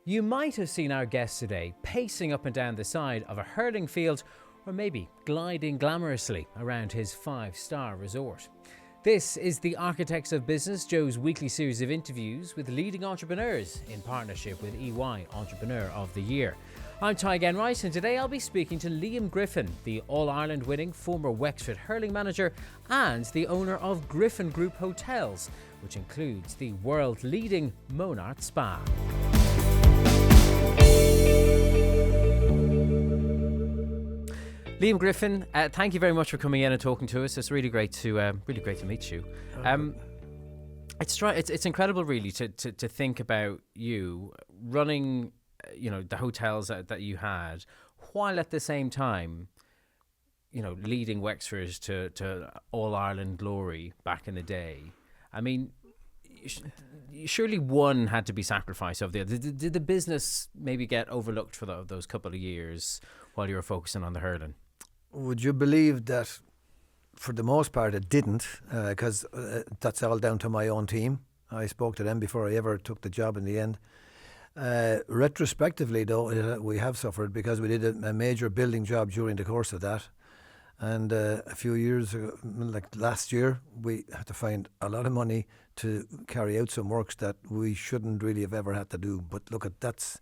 You might have seen our guest today pacing up and down the side of a hurling field, or maybe gliding glamorously around his 5-star resort. This is the Architects of Business, Joe's weekly series of interviews with leading entrepreneurs in partnership with EY Entrepreneur of the Year. I'm Tadhg Enright, and today I'll be speaking to Liam Griffin, the All-Ireland winning former Wexford hurling manager and the owner of Griffin Group Hotels, which includes the world-leading Monart Spa. Liam Griffin, thank you very much for coming in and talking to us. It's really great to meet you. It's incredible, really, to think about you running, the hotels that you had, while at the same time, leading Wexford to All Ireland glory back in the day. I mean, surely one had to be sacrificed of the other. Did the business maybe get overlooked for those couple of years while you were focusing on the hurling? Would you believe that for the most part it didn't, because that's all down to my own team. I spoke to them before I ever took the job in the end. Retrospectively, though, we have suffered because we did a major building job during the course of that. And a few years ago, like last year, we had to find a lot of money to carry out some works that we shouldn't really have ever had to do. But look, that's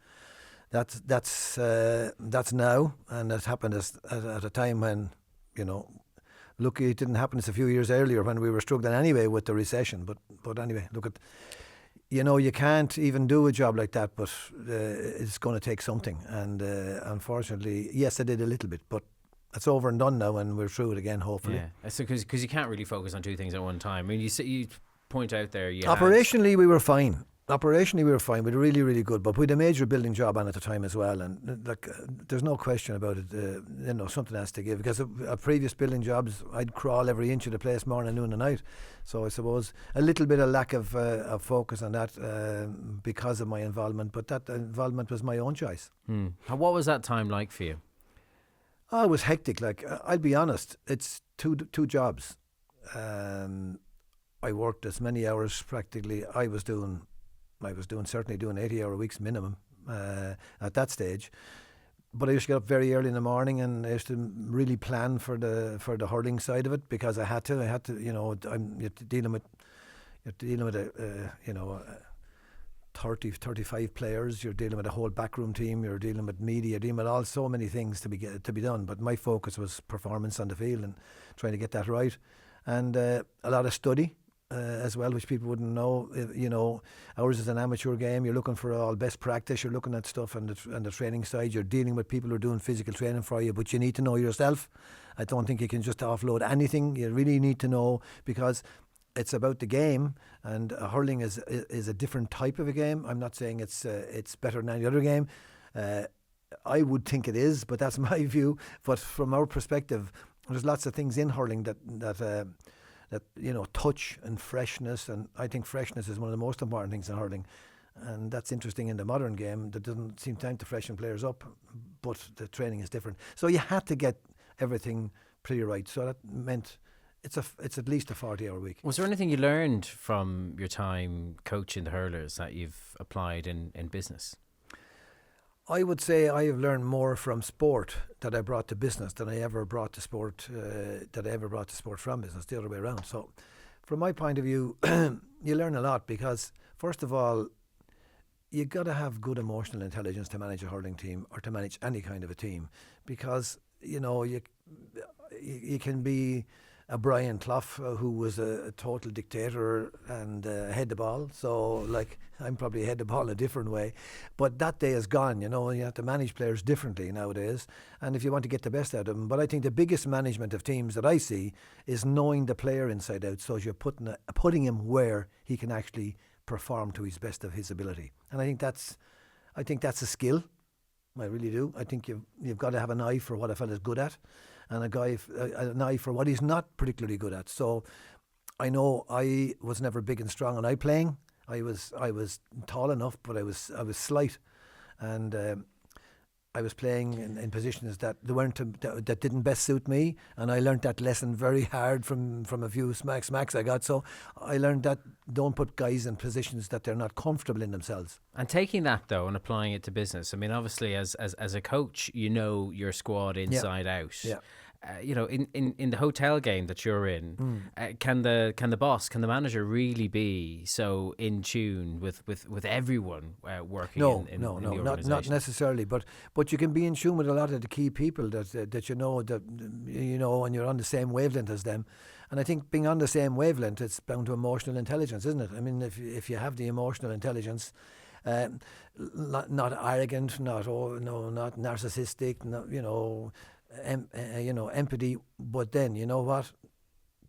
now, and it happened at a time when, lucky it didn't happen. It's a few years earlier when we were struggling anyway with the recession. But anyway, look at, you can't even do a job like that, but it's going to take something. And unfortunately, yes, I did a little bit, but it's over and done now, and we're through it again, hopefully. Yeah, so because you can't really focus on two things at one time. I mean, you point out there. Operationally, we were fine. We were really, really good, but we had a major building job on at the time as well, and there's no question about it. Something has to give, because of previous building jobs, I'd crawl every inch of the place morning, noon and night. So I suppose a little bit of lack of focus on that because of my involvement, but that involvement was my own choice. What was that time like for you? Oh, it was hectic. I'll be honest, it's two jobs. I worked as many hours practically. I was certainly doing 80-hour weeks minimum at that stage. But I used to get up very early in the morning, and I used to really plan for the hurling side of it, because I had to. You're dealing with 30, 35 players. You're dealing with a whole backroom team. You're dealing with media. You're dealing with so many things to be done. But my focus was performance on the field and trying to get that right, and a lot of study. As well, which people wouldn't know. Ours is an amateur game. You're looking for all best practice. You're looking at stuff on the training side. You're dealing with people who are doing physical training for you, but you need to know yourself. I don't think you can just offload anything. You really need to know, because it's about the game, and hurling is a different type of a game. I'm not saying it's better than any other game. I would think it is, but that's my view. But from our perspective, there's lots of things in hurling that touch and freshness, and I think freshness is one of the most important things in hurling, and that's interesting in the modern game. There doesn't seem time to freshen players up, but the training is different. So you had to get everything pretty right. So that meant it's at least a 40-hour week. Was there anything you learned from your time coaching the hurlers that you've applied in business? I would say I have learned more from sport that I brought to business than I ever brought to sport from business, the other way around. So from my point of view, you learn a lot, because first of all, you got to have good emotional intelligence to manage a hurling team, or to manage any kind of a team, because you can be a Brian Clough who was a total dictator and head the ball. So I'm probably head the ball a different way, but that day is gone. You have to manage players differently nowadays, and if you want to get the best out of them. But I think the biggest management of teams that I see is knowing the player inside out, so you're putting him where he can actually perform to his best of his ability. And I think that's a skill. I really do. I think you've got to have an eye for what a fella's good at, and an eye for what he's not particularly good at. So I know I was never big and strong on eye playing. I was tall enough, but I was slight, and I was playing in positions that they weren't that didn't best suit me, and I learned that lesson very hard from a few smacks I got. So I learned that don't put guys in positions that they're not comfortable in themselves. And taking that though and applying it to business, I mean, obviously as a coach, you know your squad inside out. Yeah. You know, in the hotel game that you're in, can the boss, can the manager really be so in tune with everyone working in the organisation? Not necessarily, but you can be in tune with a lot of the key people that you know, and you're on the same wavelength as them. And I think being on the same wavelength, it's bound to emotional intelligence, isn't it? I mean, if you have the emotional intelligence, not arrogant, not narcissistic, empathy, but then you know what,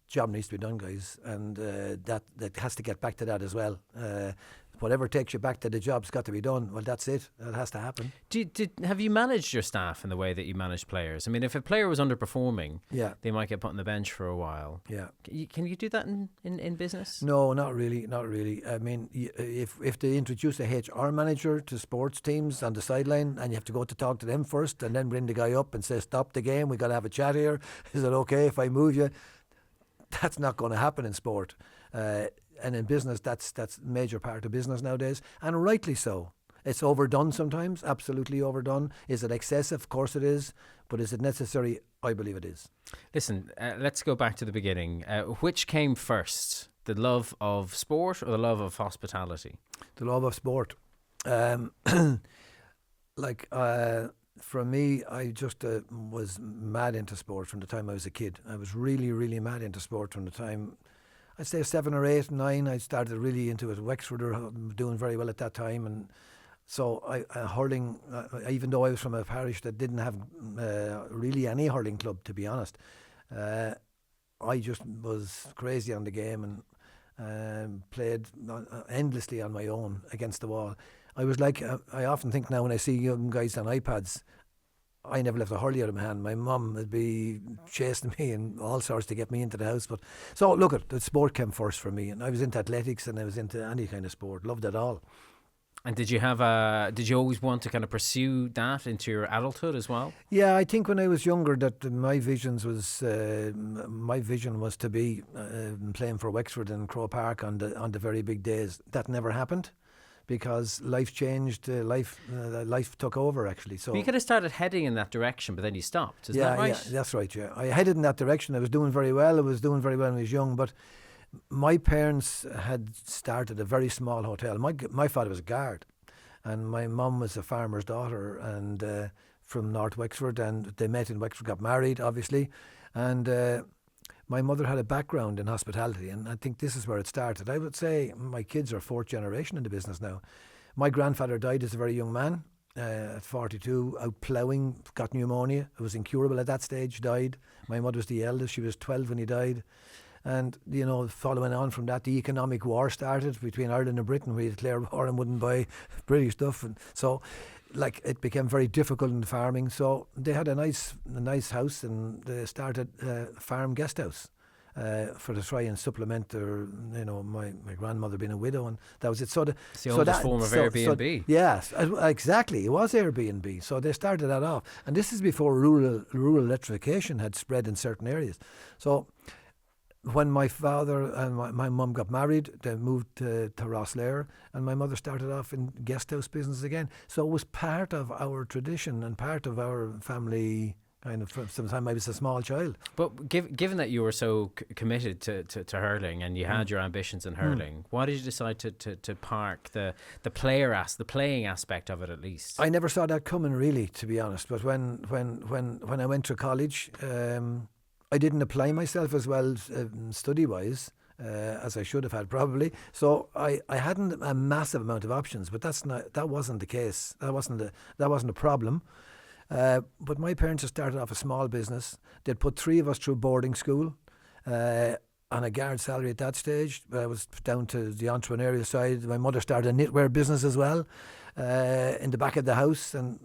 job needs to be done, guys, and that has to get back to that as well. Whatever takes you back to the job's got to be done. Well, that's it. That has to happen. Have you managed your staff in the way that you manage players? I mean, if a player was underperforming, they might get put on the bench for a while. Yeah. Can you do that in business? No, not really. I mean, if they introduce a HR manager to sports teams on the sideline, and you have to go to talk to them first, and then bring the guy up and say, "Stop the game. We got to have a chat here. Is it okay if I move you?" That's not going to happen in sport. And in business, that's a major part of business nowadays, and rightly so. It's overdone sometimes, absolutely overdone. Is it excessive? Of course it is. But is it necessary? I believe it is. Listen, let's go back to the beginning. Which came first, the love of sport or the love of hospitality? The love of sport. For me, I just was mad into sport from the time I was a kid. I was really, really mad into sport from the time, I'd say 7 or 8, 9. I started really into it. Wexford were doing very well at that time, and so hurling. Even though I was from a parish that didn't have really any hurling club, to be honest, I just was crazy on the game and played endlessly on my own against the wall. I was like, I often think now when I see young guys on iPads, I never left a hurley out of my hand. My mum would be chasing me and all sorts to get me into the house. But so look, the sport came first for me, and I was into athletics and I was into any kind of sport. Loved it all. And did you always want to kind of pursue that into your adulthood as well? Yeah, I think when I was younger that my vision was to be playing for Wexford in Crow Park on the very big days. That never happened, because life changed, life took over actually. So but you could have started heading in that direction, but then you stopped. Is that right? Yeah, that's right. Yeah, I headed in that direction. I was doing very well. When I was young, but my parents had started a very small hotel. My father was a guard, and my mum was a farmer's daughter, and from North Wexford, and they met in Wexford, got married, obviously, and. My mother had a background in hospitality, and I think this is where it started. I would say my kids are 4th generation in the business now. My grandfather died as a very young man, at 42, out ploughing, got pneumonia. It was incurable at that stage, died. My mother was the eldest. She was 12 when he died. And, following on from that, the economic war started between Ireland and Britain. We declared war and wouldn't buy British stuff. And so, it became very difficult in farming. So they had a nice house, and they started a farm guest house for to try and supplement their, my grandmother being a widow, and that was it. So it's the oldest form of Airbnb. Yes, exactly. It was Airbnb. So they started that off, and this is before rural electrification had spread in certain areas. So when my father and my mum got married, they moved to Rosslare, and my mother started off in guest house business again. So it was part of our tradition and part of our family, kind of from the time I was a small child. But given that you were so committed to hurling, and you had your ambitions in hurling, why did you decide to park the playing aspect of it at least? I never saw that coming, really, to be honest. But when I went to college, I didn't apply myself as well study-wise as I should have had, probably. So I hadn't a massive amount of options, but that wasn't the case. That wasn't a problem. But my parents had started off a small business. They'd put 3 of us through boarding school on a guard salary at that stage. I was down to the entrepreneurial side. My mother started a knitwear business as well in the back of the house, and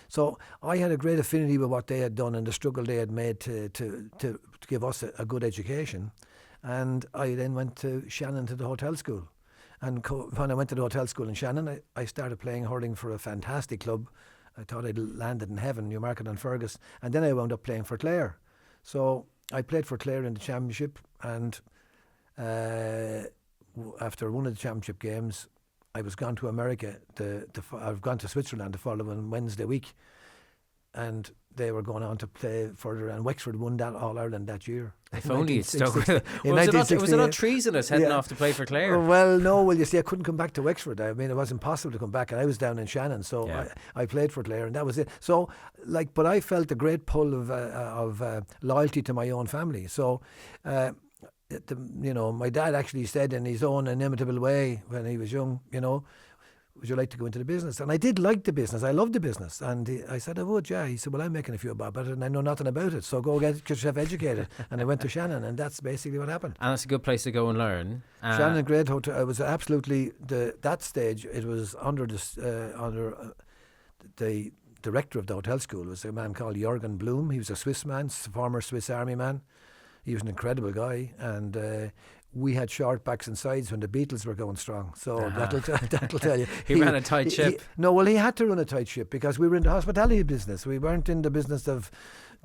so I had a great affinity with what they had done and the struggle they had made to give us a good education. And I then went to Shannon to the hotel school, and when I went to the hotel school in Shannon, I started playing hurling for a fantastic club I thought I'd landed in heaven, Newmarket and Fergus. And then I wound up playing for Clare. So I played for Clare in the championship, and after one of the championship games, I was gone to America. I've gone to Switzerland the following Wednesday week, and they were going on to play further, and Wexford won that All-Ireland that year. If only it's stuck with it. Was it not treasonous heading off to play for Clare? Well, no. Well, you see, I couldn't come back to Wexford. I mean, it was impossible to come back, and I was down in Shannon, so I played for Clare, and that was it. So, but I felt a great pull of loyalty to my own family. So, my dad actually said in his own inimitable way when he was young, would you like to go into the business? And I did like the business. I loved the business. And I said, I would, yeah. He said, well, I'm making a few bob at it and I know nothing about it. So go get yourself educated. And I went to Shannon, and that's basically what happened. And that's a good place to go and learn. Shannon, great hotel. It was absolutely, that stage, it was under the director of the hotel school was a man called Jürgen Blum. He was a Swiss man, former Swiss Army man. He was an incredible guy. And we had short backs and sides when the Beatles were going strong. So that'll tell you. He ran a tight ship. He had to run a tight ship because we were in the hospitality business. We weren't in the business of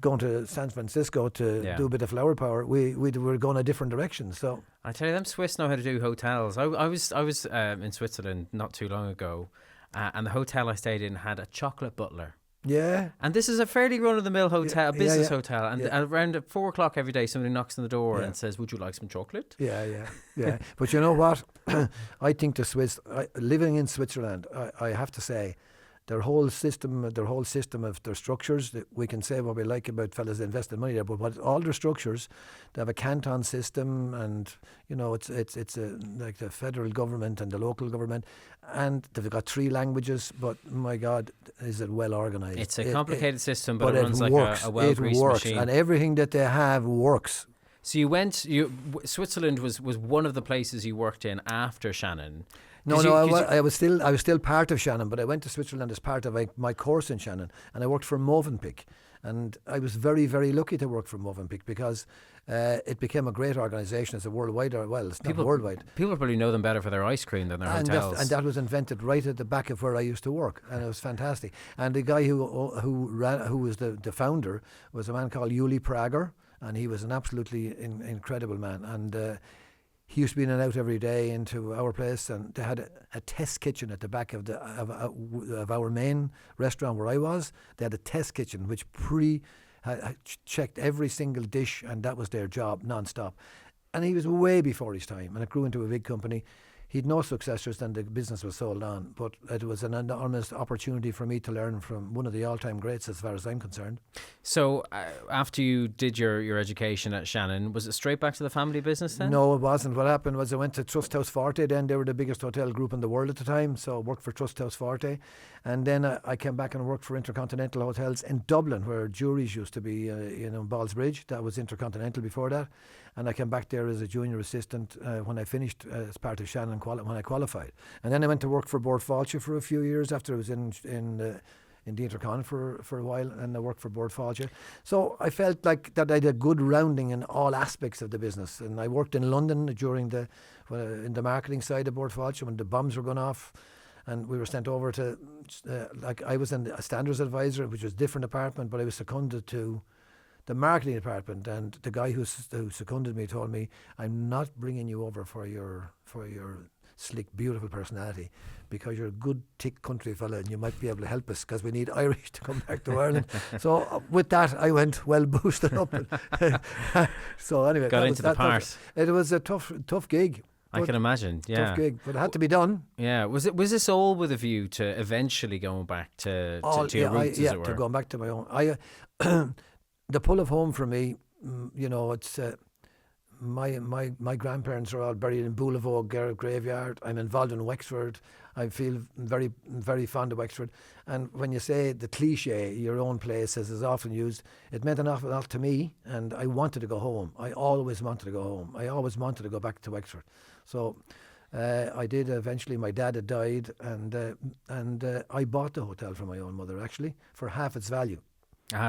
going to San Francisco to do a bit of flower power. We were going a different direction. So I tell you, them Swiss know how to do hotels. I was in Switzerland not too long ago, and the hotel I stayed in had a chocolate butler. Yeah. And this is a fairly run-of-the-mill hotel, business hotel. And around 4 o'clock every day, somebody knocks on the door and says, would you like some chocolate? Yeah. But you know what? I think the Swiss, living in Switzerland, I have to say, their whole system of their structures, we can say what we like about fellas that invested money there, but all their structures, they have a canton system, and it's like the federal government and the local government, and they've got 3 languages. But my God, is it well organised? It's a complicated system, but it runs like a well-greased machine, and everything that they have works. So Switzerland was one of the places you worked in after Shannon. I was still part of Shannon, but I went to Switzerland as part of my course in Shannon, and I worked for Movenpick, and I was very, very lucky to work for Movenpick because it became a great organisation as a worldwide. Well, it's not worldwide. People probably know them better for their ice cream than their hotels. And that was invented right at the back of where I used to work, and it was fantastic. And the guy who was the founder was a man called Uli Prager, and he was an absolutely incredible man. And he used to be in and out every day into our place, and they had a test kitchen at the back of our main restaurant where I was. They had a test kitchen which checked every single dish, and that was their job non-stop. And he was way before his time, and it grew into a big company. He'd no successors, then the business was sold on, but it was an enormous opportunity for me to learn from one of the all-time greats as far as I'm concerned. So after you did your education at Shannon, was it straight back to the family business then? No, it wasn't. What happened was I went to Trust House Forte then. They were the biggest hotel group in the world at the time, so I worked for Trust House Forte. And then I came back and worked for Intercontinental Hotels in Dublin, where Jury's used to be in Ballsbridge. That was Intercontinental before that. And I came back there as a junior assistant when I finished as part of Shannon when I qualified. And then I went to work for Bord Fáilte for a few years after I was in the Intercon for a while, and I worked for Bord Fáilte. So I felt like that I had a good rounding in all aspects of the business. And I worked in London in the marketing side of Bord Fáilte when the bombs were going off. And we were sent over to, I was in a standards advisor, which was a different department, but I was seconded to the marketing department, and the guy who seconded me told me, I'm not bringing you over for your slick, beautiful personality, because you're a good, thick country fella and you might be able to help us because we need Irish to come back to Ireland. So with that, I went well boosted up. So anyway, got into the part. It was a tough gig. I can imagine, yeah. Tough gig, but it had to be done. Yeah. Was this all with a view to eventually going back to your roots, as it were? To going back to my own. The pull of home for me, it's my grandparents are all buried in Boulevard Graveyard. I'm involved in Wexford. I feel very, very fond of Wexford. And when you say the cliche, your own place, as is often used, it meant an awful lot to me, and I wanted to go home. I always wanted to go home. I always wanted to go back to Wexford. So I did eventually. My dad had died, and I bought the hotel from my own mother, actually, for half its value.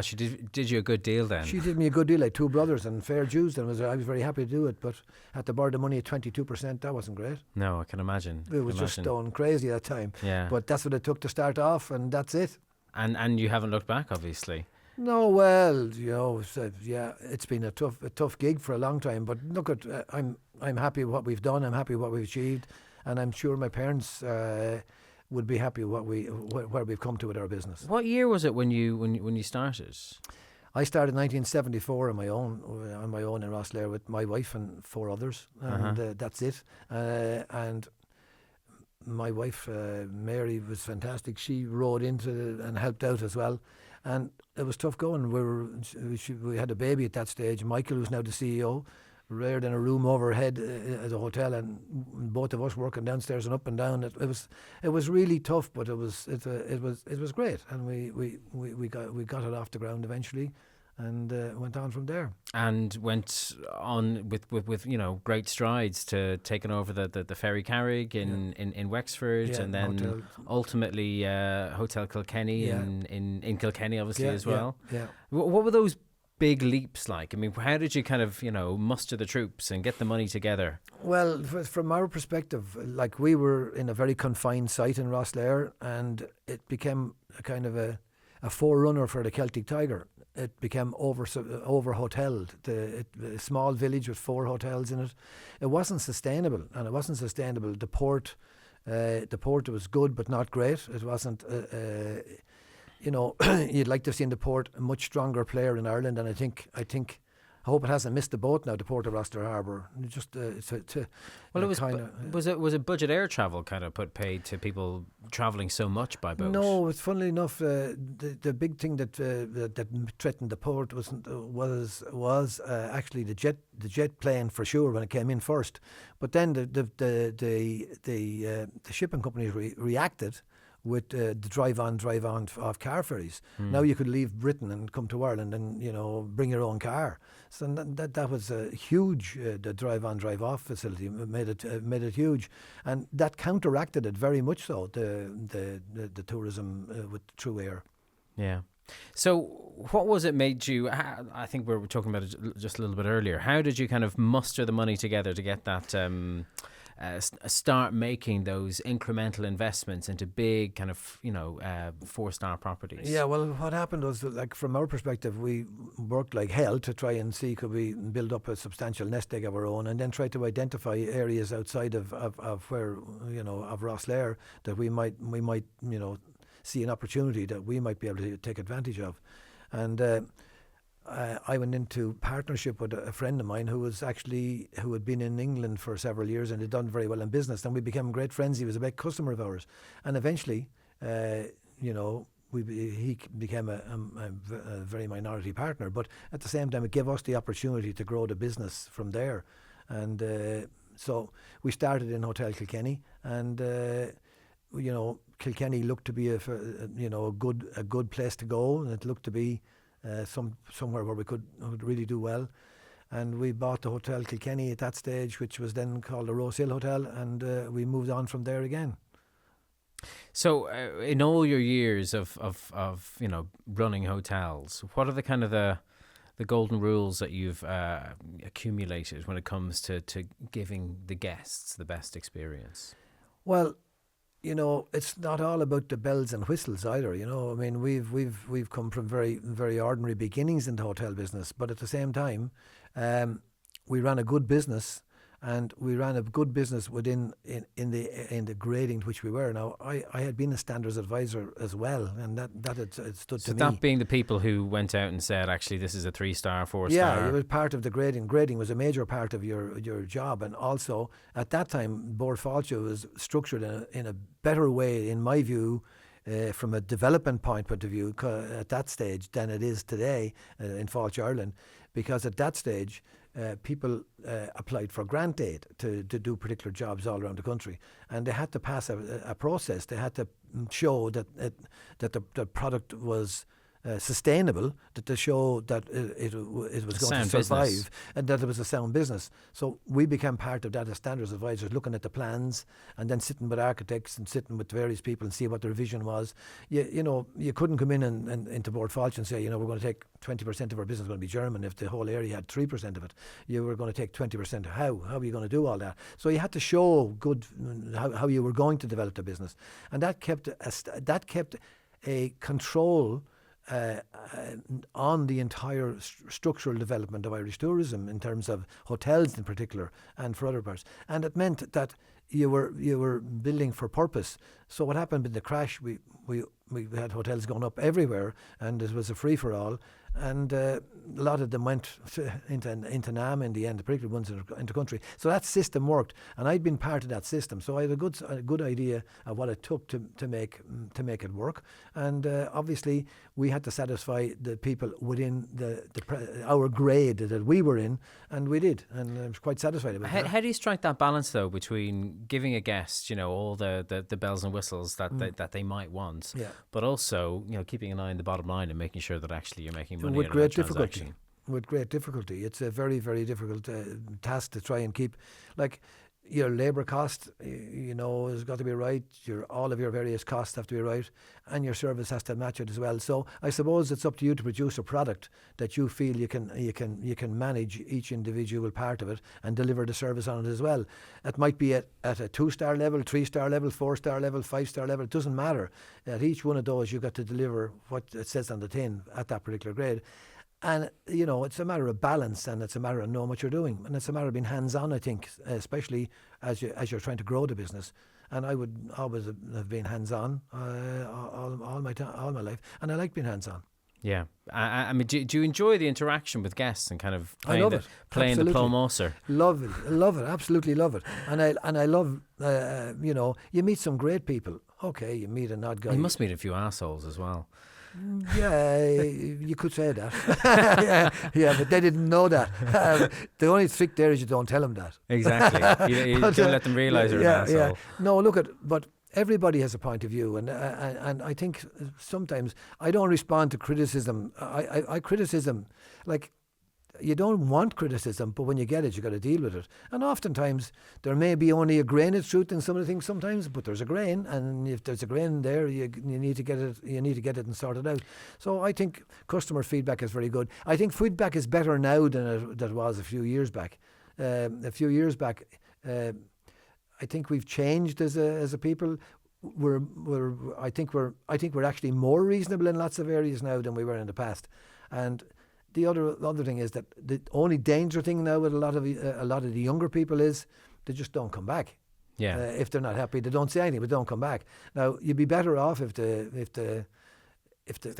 She did you a good deal then? She did me a good deal, like 2 brothers and fair Jews. And I was very happy to do it, but had to borrow the money at 22%. That wasn't great. No, I can imagine. It was just stone crazy at that time. Yeah. But that's what it took to start off, and that's it. And you haven't looked back, obviously. No, well, it's been a tough gig for a long time. But look, I'm happy with what we've done. I'm happy with what we've achieved, and I'm sure my parents would be happy with where we've come to with our business. What year was it when you started? I started in 1974 on my own in Rosslare with my wife and 4 others, and that's it. And my wife Mary was fantastic. She rode into and helped out as well, and it was tough going. We had a baby at that stage. Michael, who's now the CEO, reared in a room overhead at the hotel, and both of us working downstairs and up and down. It was really tough, but it was great, and we got it off the ground eventually, and went on from there. And went on with great strides to taking over the Ferry Carrig in Wexford, and then ultimately Hotel Kilkenny in Kilkenny, obviously, as well. Yeah. What were those big leaps like? I mean, how did you kind of muster the troops and get the money together? Well, from our perspective, like, we were in a very confined site in Rosslare, and it became a kind of a forerunner for the Celtic Tiger. It became over hoteled. A small village with 4 hotels in it. It wasn't sustainable, and it wasn't sustainable. The port was good but not great. It wasn't. You'd like to have seen the Port a much stronger player in Ireland, and I hope it hasn't missed the boat now, the Port of Rosslare Harbour. Was it budget air travel kind of paid to people travelling so much by boat? No, it's funnily enough, the big thing that threatened the port was actually the jet plane, for sure, when it came in first. But then the shipping companies reacted with the drive-on of car ferries. Now you could leave Britain and come to Ireland and bring your own car. So that was a huge, the drive-on drive-off facility made it huge, and that counteracted it very much so, the tourism with through air. Yeah. So what was it made you, I think we were talking about it just a little bit earlier, how did you kind of muster the money together to get that start making those incremental investments into big kind of 4-star properties? Yeah, well, what happened was, like, from our perspective, we worked like hell to try and see could we build up a substantial nest egg of our own, and then try to identify areas outside of where of Rosslare that we might see an opportunity that we might be able to take advantage of. And I went into partnership with a friend of mine who had been in England for several years and had done very well in business, and we became great friends. He was a big customer of ours, and eventually, he became a very minority partner. But at the same time, it gave us the opportunity to grow the business from there, and so we started in Hotel Kilkenny, and Kilkenny looked to be a good place to go, and it looked to be somewhere where we could really do well. And we bought the Hotel Kilkenny at that stage, which was then called the Rose Hill Hotel, and we moved on from there again. So in all your years of running hotels, what are the kind of the golden rules that you've accumulated when it comes to giving the guests the best experience? Well, it's not all about the bells and whistles either. I mean, we've come from very, very ordinary beginnings in the hotel business, but at the same time, we ran a good business, and we ran a good business within the grading to which we were. Now, I had been a standards advisor as well, and that had stood to me. So that being the people who went out and said, actually, this is a 3-star, 4-star. Yeah, it was part of the grading. Grading was a major part of your job, and also at that time, Bord Fáilte was structured in a better way, in my view, from a development point of view, at that stage than it is today in Fáilte, Ireland, because at that stage, people applied for grant aid to do particular jobs all around the country, and they had to pass a process. They had to show that the product was sustainable, to show that it was going to survive business, and that it was a sound business. So we became part of that as standards advisors, looking at the plans and then sitting with architects and sitting with various people and see what their vision was. You couldn't come in and into Bord Fáilte and say, we're going to take 20% of our business is going to be German if the whole area had 3% of it. You were going to take 20%. How are you going to do all that? So you had to show how you were going to develop the business, and that kept a control on the entire structural development of Irish tourism in terms of hotels in particular and for other parts. And it meant that you were building for purpose. So what happened with the crash, we had hotels going up everywhere, and it was a free for all. And a lot of them went into NAM in the end, particularly ones into country. So that system worked, and I'd been part of that system. So I had a good idea of what it took to make it work. And obviously, we had to satisfy the people within our grade that we were in, and we did. And I was quite satisfied about that. How do you strike that balance though between giving a guest, all the bells and whistles that they might want, but also keeping an eye on the bottom line and making sure that actually you're making money with out great of that transaction? With great difficulty. It's a very, very difficult task to try and keep, like, your labour cost, has got to be right. All of your various costs have to be right, and your service has to match it as well. So I suppose it's up to you to produce a product that you feel you can manage each individual part of it and deliver the service on it as well. It might be at a 2-star level, 3-star level, 4-star level, 5-star level. It doesn't matter. At each one of those, you've got to deliver what it says on the tin at that particular grade. And, it's a matter of balance, and it's a matter of knowing what you're doing. And it's a matter of being hands-on, I think, especially as you're trying to grow the business. And I would always have been hands-on all my life. And I like being hands-on. Yeah. I mean, do you enjoy the interaction with guests and kind of playing the Absolutely. Plowmoser? Love it, absolutely love it. And I love, you meet some great people. Okay, you meet an odd guy. You must meet a few assholes as well. Yeah, you could say that. yeah, but they didn't know that. The only trick there is you don't tell them that. Exactly. You don't let them realise you're an asshole. Yeah. No, but everybody has a point of view, and I think sometimes I don't respond to criticism. I criticism, like, you don't want criticism, but when you get it, you got to deal with it. And oftentimes there may be only a grain of truth in some of the things sometimes, but there's a grain, and if there's a grain there, you need to get it. You need to get it and sort it out. So I think customer feedback is very good. I think feedback is better now than it was a few years back. I think we've changed as a people. I think we're actually more reasonable in lots of areas now than we were in the past. And the other thing is that the only danger thing now with a lot of the younger people is they just don't come back. Yeah. If they're not happy, they don't say anything, but don't come back. Now you'd be better off if they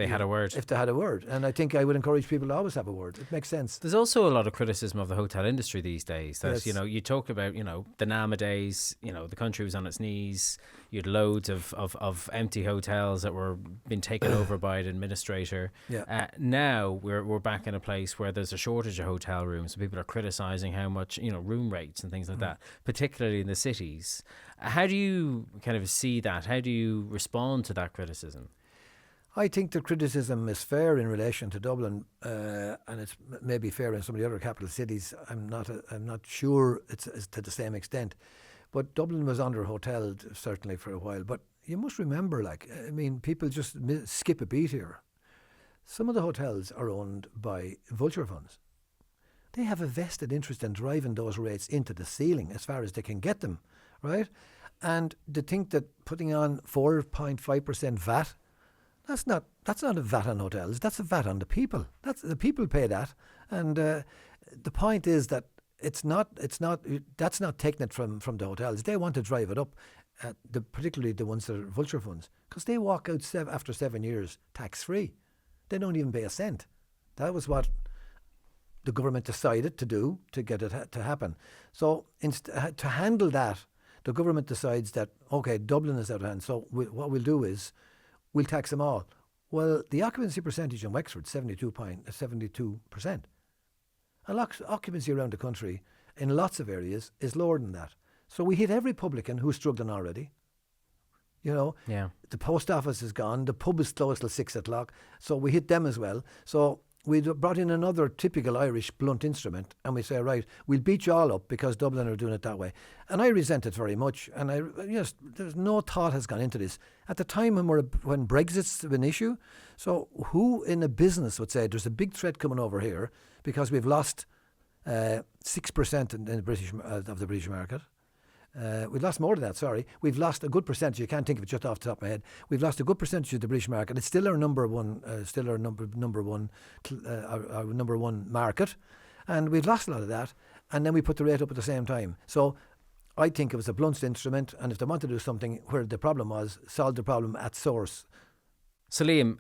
had a word. If they had a word. And I think I would encourage people to always have a word. It makes sense. There's also a lot of criticism of the hotel industry these days. That, yes. You talk about, the NAMA days, the country was on its knees. You had loads of empty hotels that were being taken over by an administrator. Yeah. Now we're back in a place where there's a shortage of hotel rooms. So people are criticising how much, room rates and things like that, particularly in the cities. How do you kind of see that? How do you respond to that criticism? I think the criticism is fair in relation to Dublin, and it's maybe fair in some of the other capital cities. I'm not sure it's to the same extent, but Dublin was under-hotelled certainly for a while. But you must remember, people just skip a beat here. Some of the hotels are owned by vulture funds. They have a vested interest in driving those rates into the ceiling as far as they can get them, right? And to think that putting on 4.5% VAT. That's not a VAT on hotels. That's a VAT on the people. That's the people pay that, and the point is that that's not taking it from the hotels. They want to drive it up, particularly the ones that are vulture funds, because they walk out after 7 years tax free. They don't even pay a cent. That was what the government decided to do to get it to happen. So to handle that, the government decides that okay, Dublin is out of hand. So what we'll do is, we'll tax them all. Well, the occupancy percentage in Wexford, 72%. And occupancy around the country in lots of areas is lower than that. So we hit every publican who's struggling already. Yeah. The post office is gone. The pub is closed till 6 o'clock. So we hit them as well. So we brought in another typical Irish blunt instrument, and we say, right, we'll beat you all up because Dublin are doing it that way. And I resent it very much. And there's no thought has gone into this. At the time when Brexit's an issue, so who in a business would say there's a big threat coming over here because we've lost 6% in the British of the British market. We've lost more than that, sorry. We've lost a good percentage. You can't think of it just off the top of my head. We've lost a good percentage of the British market. It's still our number one market. And we've lost a lot of that. And then we put the rate up at the same time. So I think it was a blunt instrument. And if they want to do something where the problem was, solve the problem at source. So Liam,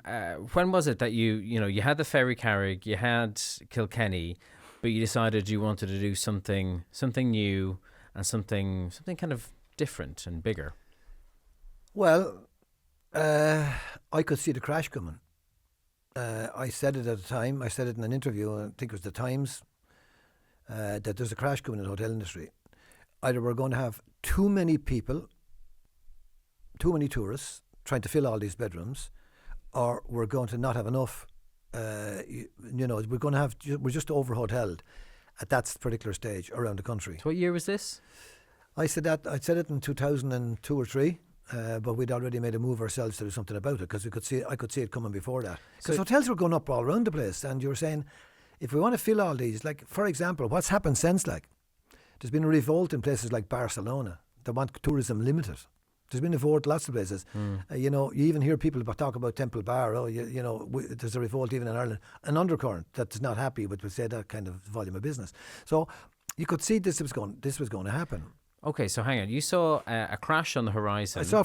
when was it that you had the Ferry Carrig, you had Kilkenny, but you decided you wanted to do something new and something kind of different and bigger? Well, I could see the crash coming. I said it at the time. I said it in an interview, I think it was the Times, that there's a crash coming in the hotel industry. Either we're going to have too many people, too many tourists trying to fill all these bedrooms, or we're going to not have enough. We're just over-hoteled at that particular stage around the country. So what year was this? I said it in 2002 or 3, but we'd already made a move ourselves to do something about it because I could see it coming before that. Because hotels were going up all around the place, and you were saying, if we want to fill all these, like for example, what's happened since? Like, there's been a revolt in places like Barcelona that want tourism limited. There's been a revolt lots of places. You even hear people talk about Temple Bar. There's a revolt even in Ireland. An undercurrent that's not happy with, say, that kind of volume of business. So you could see this was going to happen. Okay, so hang on. You saw a crash on the horizon. I saw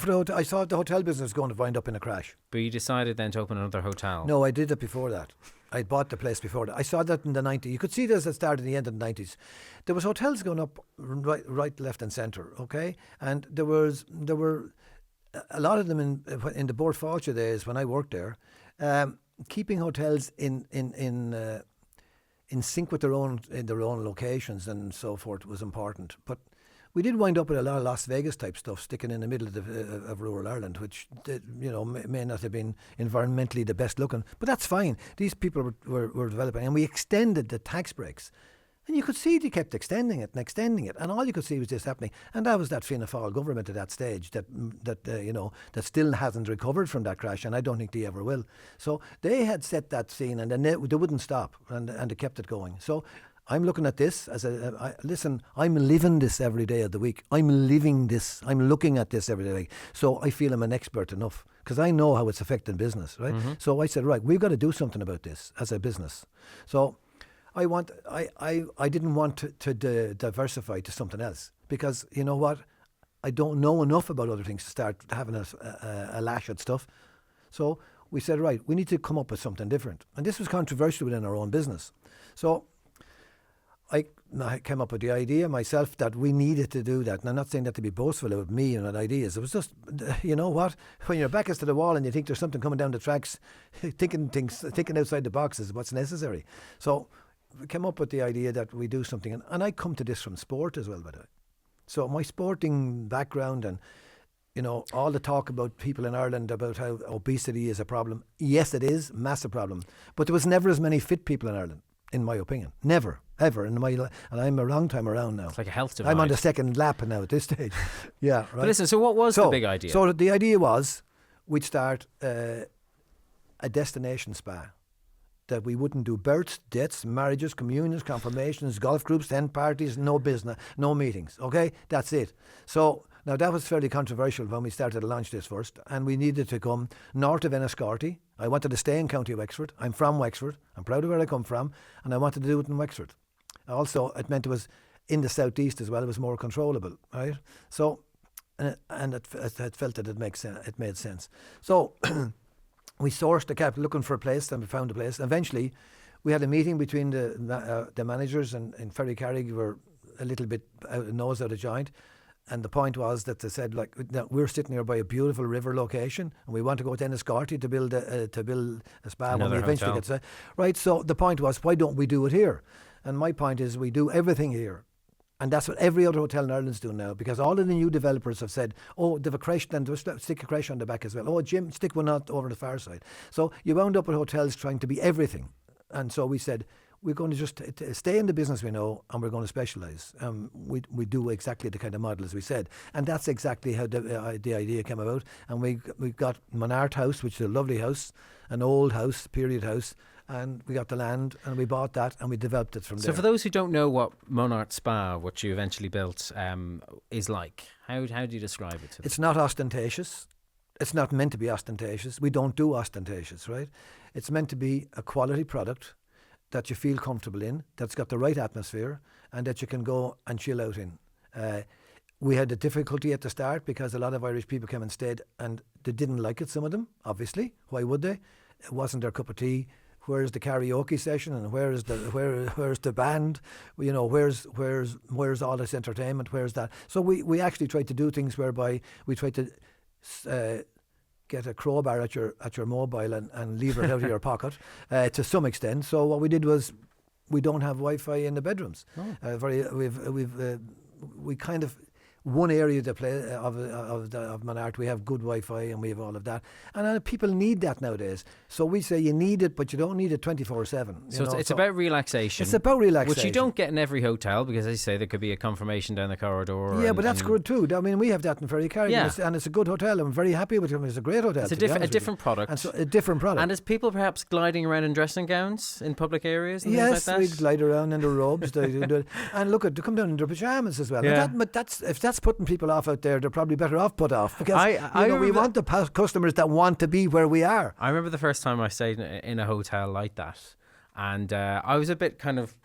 the hotel business going to wind up in a crash. But you decided then to open another hotel. No, I did it before that. I bought the place before that. I saw that in the 90s. You could see this at the start of the end of the 90s. There was hotels going up right, left and centre, okay? And there were a lot of them in the Bord Fáilte days when I worked there, keeping hotels in sync with their own locations and so forth was important. But we did wind up with a lot of Las Vegas type stuff sticking in the middle of rural Ireland, which may not have been environmentally the best looking, but that's fine. These people were developing, and we extended the tax breaks, and you could see they kept extending it, and all you could see was this happening, and that was that Fianna Fáil government at that stage that still hasn't recovered from that crash, and I don't think they ever will. So they had set that scene, and then they wouldn't stop, and they kept it going. So I'm looking at this as listen, I'm living this every day of the week. I'm living this. I'm looking at this every day. So I feel I'm an expert enough because I know how it's affecting business, right? Mm-hmm. So I said, right, we've got to do something about this as a business. So I didn't want to diversify to something else because you know what? I don't know enough about other things to start having a lash at stuff. So we said, right, we need to come up with something different. And this was controversial within our own business. So I came up with the idea myself that we needed to do that. And I'm not saying that to be boastful about me and ideas. It was just, you know what? When your back is to the wall and you think there's something coming down the tracks, thinking outside the box is what's necessary. So we came up with the idea that we do something. And I come to this from sport as well, by the way. So my sporting background and, all the talk about people in Ireland about how obesity is a problem. Yes, it is. Massive problem. But there was never as many fit people in Ireland, in my opinion. Never. Ever in my life, and I'm a long time around now. It's like a health divide. I'm on the second lap now at this stage. Yeah, right. But listen, so what was the big idea? So the idea was we'd start a destination spa. That we wouldn't do births, deaths, marriages, communions, confirmations, golf groups, tent parties, no business, no meetings. Okay, that's it. So now that was fairly controversial when we started to launch this first, and we needed to come north of Enniscorthy. I wanted to stay in County Wexford. I'm from Wexford. I'm proud of where I come from, and I wanted to do it in Wexford. Also, it meant it was in the southeast as well. It was more controllable, right? So, and it felt that it made sense. So, we sourced the capital, looking for a place, and we found a place. Eventually, we had a meeting between the managers and Ferry Carrig were a little bit nose out of joint. And the point was that they said, like, we're sitting here by a beautiful river location, and we want to go to Enniscorthy to build a spa when we eventually get to. Right. So the point was, why don't we do it here? And my point is, we do everything here. And that's what every other hotel in Ireland's doing now, because all of the new developers have said, oh, they've a creche, then stick a creche on the back as well. Oh, Jim, stick one out over the far side. So you wound up with hotels trying to be everything. And so we said, we're going to just stay in the business we know, and we're going to specialise. We do exactly the kind of model as we said. And that's exactly how the idea came about. And we got Monart House, which is a lovely house, an old house, period house, and we got the land and we bought that and we developed it from there. So for those who don't know what Monart Spa, what you eventually built, is like, how do you describe it to them? It's not ostentatious. It's not meant to be ostentatious. We don't do ostentatious, right? It's meant to be a quality product that you feel comfortable in, that's got the right atmosphere, and that you can go and chill out in. We had a difficulty at the start because a lot of Irish people came and stayed and they didn't like it, some of them, obviously. Why would they? It wasn't their cup of tea. Where's the karaoke session and where's the band? You know, where's all this entertainment? Where's that? So we actually tried to do things whereby we tried to get a crowbar at your mobile and lever it out of your pocket to some extent. So what we did was we don't have Wi-Fi in the bedrooms. We kind of one area of Monart, we have good Wi-Fi and we have all of that. And people need that nowadays. So we say you need it, but you don't need it 24/7. So it's about relaxation. It's about relaxation. Which you don't get in every hotel because, as you say, there could be a confirmation down the corridor. Yeah, but that's good too. I mean, we have that in Ferrycarrig, yeah. and it's a good hotel. I'm very happy with it. It's a great hotel. It's a different product. And so a different product. And is people perhaps gliding around in dressing gowns in public areas and yes, things like that? we glide around in their robes. And look, they come down in their pyjamas as well. Yeah. But if that's putting people off out there, they're probably better off put off. Because we want the customers that want to be where we are. I remember the first time I stayed in a hotel like that, and I was a bit kind of,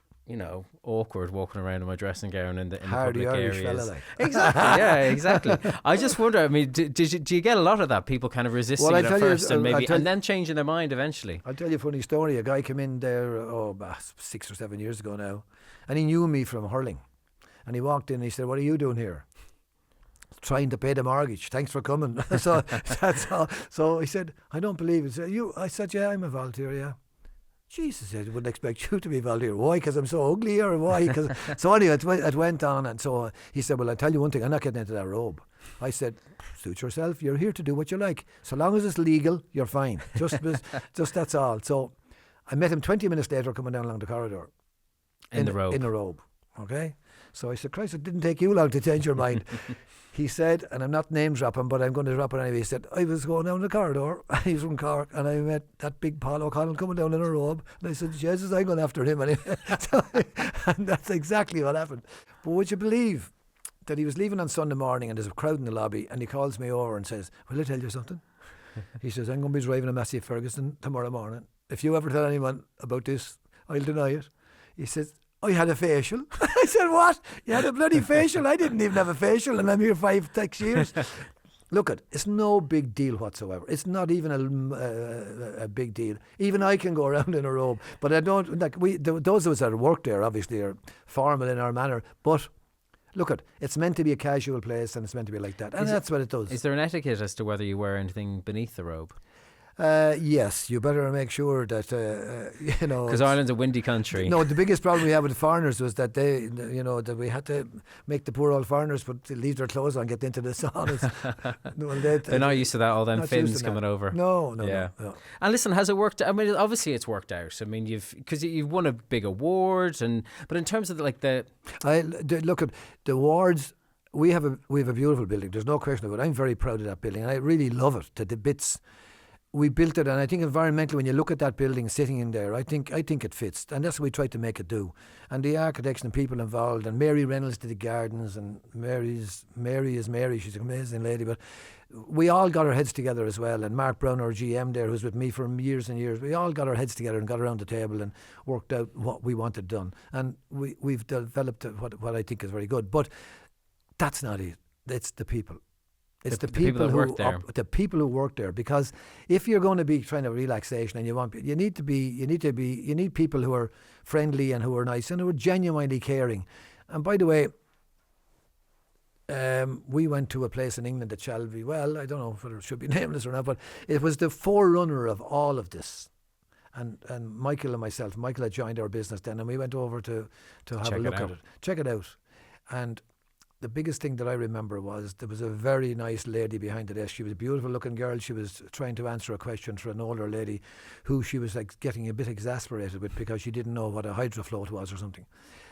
awkward walking around in my dressing gown in the public Irish areas. fella, like. Exactly, yeah, exactly. I just wonder, I mean, do you get a lot of that? People kind of resisting it at first and then changing their mind eventually? I'll tell you a funny story. A guy came in there, 6 or 7 years ago now, and he knew me from Hurling. And he walked in and he said, "What are you doing here?" "Trying to pay the mortgage. Thanks for coming." So that's all. So he said, "I don't believe it." I said, "Yeah, I'm a volunteer, yeah." Jesus, I wouldn't expect you to be a volunteer. Why? Because I'm so ugly, or why? So anyway, it went on, and so he said, "Well, I'll tell you one thing, I'm not getting into that robe." I said, "Suit yourself. You're here to do what you like. So long as it's legal, you're fine. Just that's all." So I met him 20 minutes later coming down along the corridor. In the robe. In a robe, okay? So I said, "Christ, it didn't take you long to change your mind." He said, and I'm not name dropping, but I'm going to drop it anyway. He said, "I was going down the corridor," he's from Cork, "and I met that big Paul O'Connell coming down in a robe." And I said, "Jesus, I'm going after him anyway." And that's exactly what happened. But would you believe that he was leaving on Sunday morning and there's a crowd in the lobby and he calls me over and says, "Will I tell you something?" He says, "I'm going to be driving a Massey Ferguson tomorrow morning. If you ever tell anyone about this, I'll deny it." He says, "I had a facial." I said, "What? You had a bloody facial? I didn't even have a facial and I'm here 5-6 years." Look, it's no big deal whatsoever. It's not even a big deal. Even I can go around in a robe, but I don't, those of us that work there obviously are formal in our manner, but look, it's meant to be a casual place and it's meant to be like that, and that's what it does. Is there an etiquette as to whether you wear anything beneath the robe? Yes, you better make sure that because Ireland's a windy country. No, the biggest problem we had with the foreigners was that that we had to make the poor old foreigners leave their clothes on, get into the saunas. They're not used to that. All them fins coming over. No. And listen, has it worked? I mean, obviously it's worked out. I mean, because you've won a big award, but in terms of look at the awards. We have a beautiful building. There's no question about it. I'm very proud of that building, and I really love it to the bits. We built it, and I think environmentally, when you look at that building sitting in there, I think it fits, and that's what we tried to make it do. And the architects and people involved, and Mary Reynolds did the gardens, and Mary is Mary. She's an amazing lady, but we all got our heads together as well. And Mark Brown, our GM there, who's with me for years and years, we all got our heads together and got around the table and worked out what we wanted done. And we've developed what I think is very good. But that's not it. It's the people. It's the people who work there. The people who work there, because if you're going to be trying to relaxation and you need people who are friendly and who are nice and who are genuinely caring. And by the way, we went to a place in England at Shelby. Well, I don't know whether it should be nameless or not, but it was the forerunner of all of this. And Michael and myself, Michael had joined our business then, and we went over to have a look at it, check it out, and. The biggest thing that I remember was there was a very nice lady behind the desk. She was a beautiful looking girl. She was trying to answer a question for an older lady who she was getting a bit exasperated with because she didn't know what a hydrofloat was or something.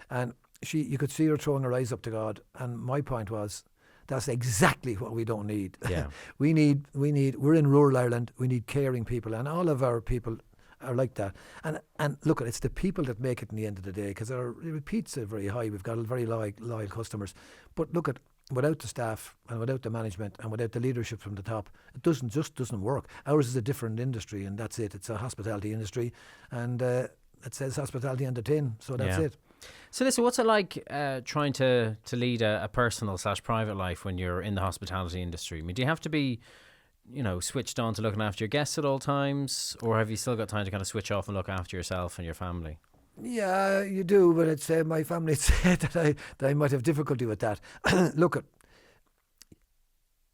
And you could see her throwing her eyes up to God. And my point was, that's exactly what we don't need. Yeah. we're in rural Ireland. We need caring people, and all of our people are like that. And look, it's the people that make it in the end of the day, because our repeats are very high. We've got very loyal customers. But look, without the staff and without the management and without the leadership from the top, it doesn't work. Ours is a different industry, and that's it. It's a hospitality industry, and it says hospitality on the tin, so that's it. So listen, what's it like trying to lead a personal / private life when you're in the hospitality industry? I mean, do you have to be, switched on to looking after your guests at all times, or have you still got time to kind of switch off and look after yourself and your family? Yeah, you do, but I'd say my family say that I might have difficulty with that. Look,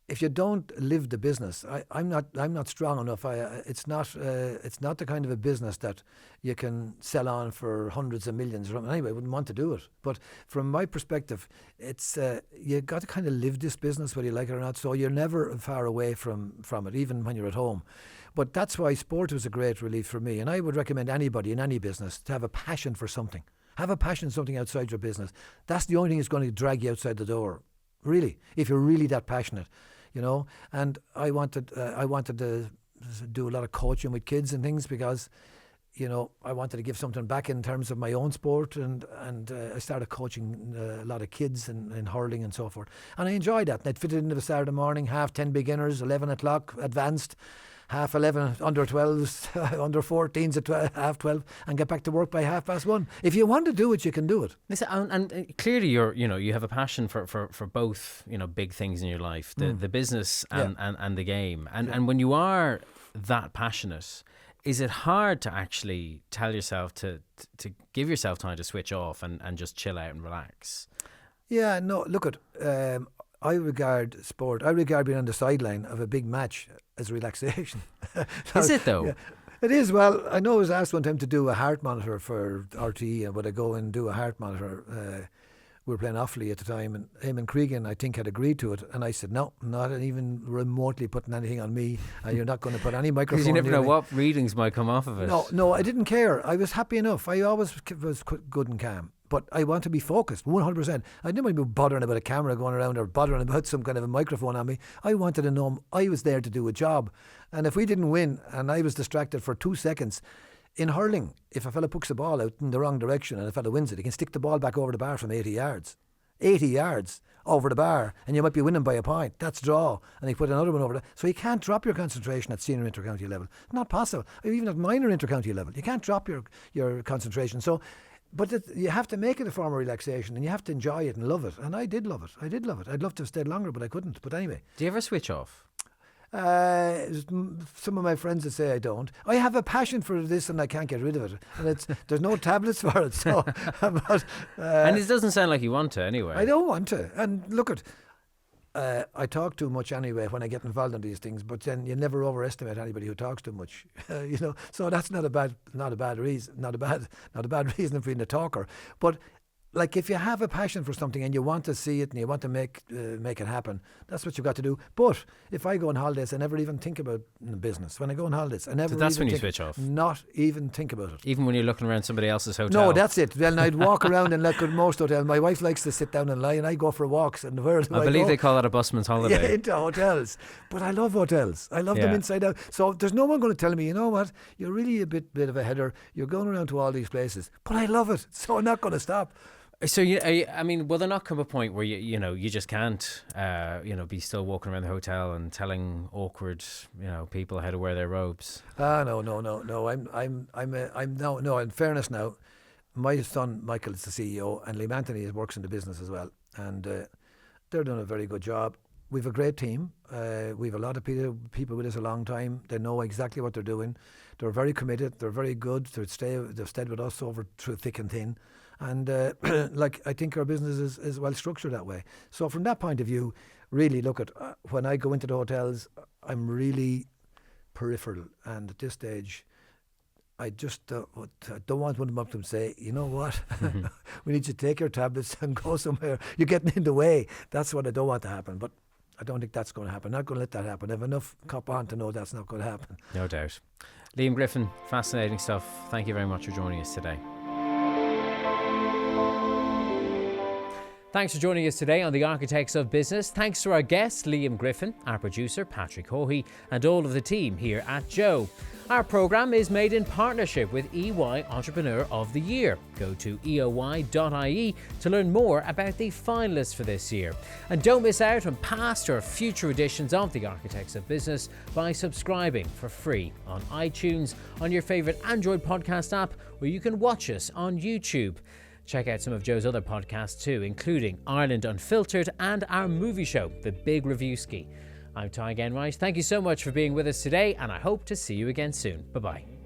if you don't live the business, I'm not strong enough. It's not the kind of a business that you can sell on for hundreds of millions. Anyway, I wouldn't want to do it. But from my perspective, it's you got to kind of live this business whether you like it or not. So you're never far away from it, even when you're at home. But that's why sport was a great relief for me. And I would recommend anybody in any business to have a passion for something. Have a passion for something outside your business. That's the only thing that's going to drag you outside the door. Really, if you're really that passionate. And I wanted to do a lot of coaching with kids and things, because I wanted to give something back in terms of my own sport, and I started coaching a lot of kids in hurling and so forth, and I enjoyed that. And I'd fit it into the Saturday morning, 10:30 beginners, 11 o'clock advanced, 11:30 under 12s, under 14s at 12:30, and get back to work by 1:30. If you want to do it, you can do it. Listen, and clearly you have a passion for both big things in your life, the business and the game. And when you are that passionate, is it hard to actually tell yourself to give yourself time to switch off and just chill out and relax? Yeah, no, look I regard being on the sideline of a big match as relaxation. Is it though? Yeah, it is. Well, I know I was asked one time to do a heart monitor for RTE, and would I go and do a heart monitor? We were playing Offaly at the time, and Eamon Cregan, I think, had agreed to it, and I said, no, not even remotely putting anything on me, and you're not going to put any microphone. Because you never know what readings might come off of it. No, I didn't care. I was happy enough. I always was good and calm. But I want to be focused, 100%. I didn't want to be bothering about a camera going around or bothering about some kind of a microphone on me. I wanted to know I was there to do a job. And if we didn't win and I was distracted for 2 seconds, in hurling, if a fella pucks the ball out in the wrong direction and a fella wins it, he can stick the ball back over the bar from 80 yards. 80 yards over the bar, and you might be winning by a point. That's draw. And he put another one over there. So you can't drop your concentration at senior intercounty level. Not possible. Even at minor intercounty level. You can't drop your concentration. So... But you have to make it a form of relaxation, and you have to enjoy it and love it. And I did love it. I'd love to have stayed longer, but I couldn't. But anyway. Do you ever switch off? Some of my friends would say I don't. I have a passion for this, and I can't get rid of it. And there's no tablets for it. So, and it doesn't sound like you want to anyway. I don't want to. And look I talk too much anyway when I get involved in these things, but then you never overestimate anybody who talks too much, So that's not a bad reason for being a talker. But like, if you have a passion for something and you want to see it and you want to make it happen, that's what you've got to do. But if I go on holidays, I never even think about business. When I go on holidays, I never. So that's when you switch off. Not even think about it. Even when you're looking around somebody else's hotel. No, that's it. Then I'd walk around and like at most hotels. My wife likes to sit down and lie, and I go for walks. And where do I believe go? They call that a busman's holiday. Yeah, into hotels. But I love hotels. I love them inside out. So there's no one going to tell me, you know what, you're really a bit of a header. You're going around to all these places. But I love it. So I'm not going to stop. So will there not come a point where you just can't be still walking around the hotel and telling awkward people how to wear their robes? No. I'm in fairness now, my son Michael is the CEO, and Liam Anthony works in the business as well, and they're doing a very good job. We've a great team. We've a lot of people with us a long time. They know exactly what they're doing. They're very committed. They're very good. They've stayed with us through thick and thin. And I think our business is well structured that way. So from that point of view, really look at when I go into the hotels, I'm really peripheral. And at this stage, I just don't want one of them up to say, you know what, we need you to take your tablets and go somewhere. You're getting in the way. That's what I don't want to happen. But I don't think that's going to happen. Not going to let that happen. I have enough cop on to know that's not going to happen. No doubt. Liam Griffin, fascinating stuff. Thank you very much for joining us today. Thanks for joining us today on The Architects of Business. Thanks to our guest, Liam Griffin, our producer, Patrick Hohey, and all of the team here at Joe. Our programme is made in partnership with EY Entrepreneur of the Year. Go to JOE.ie to learn more about the finalists for this year. And don't miss out on past or future editions of The Architects of Business by subscribing for free on iTunes, on your favourite Android podcast app, or you can watch us on YouTube. Check out some of Joe's other podcasts too, including Ireland Unfiltered and our movie show, The Big Reviewski. I'm Tadhg Enright. Thank you so much for being with us today, and I hope to see you again soon. Bye-bye.